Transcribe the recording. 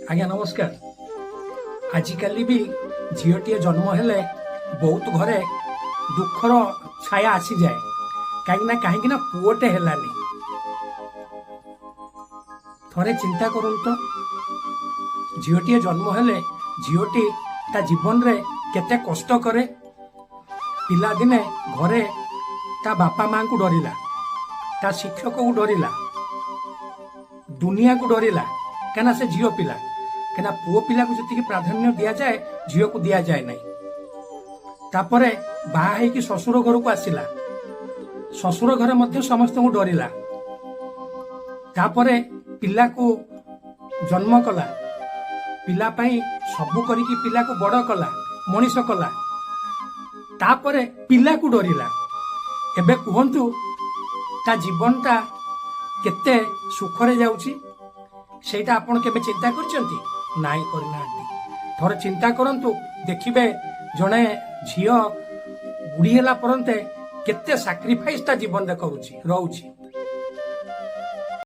आज्ञा नमस्कार। आजिकल भी झीटे जन्म हेले बहुत घरे दुखर छाया आसी जाए कहीं पुओटे हेलानी। थरे चिंता करन तो झीटे जन्म हेले झीटी ता जीवन रे केते कष्ट करे। पिला दिने घरे ता बापा मां को डरिला, ता शिक्षक को डरिला, दुनिया को डरिला कहना से झील पिला कहना पुओ पिला को जी प्राधान्य दि जाए झील को दि जाए ना। तापरे बाहा होगी ससुर घर को आसिला, ससुर घर मध्य समस्त को डरिला। तापरे पिला को जन्म कला, पिला पाई सबु करिकी पिला को बड़ कला, मनीष कला। तापरे पिला को डरिला। एबे कहंतु ता जीवनटा केते सुखरे जाउची सेटा आपण केबे चिंता करचंती? नाई करना। थोड़े चिंता करंतु देखिबे जणे झियो बुढ़ी होला परंते केते सैक्रिफाइस ता जीवन रे करूची रहउची।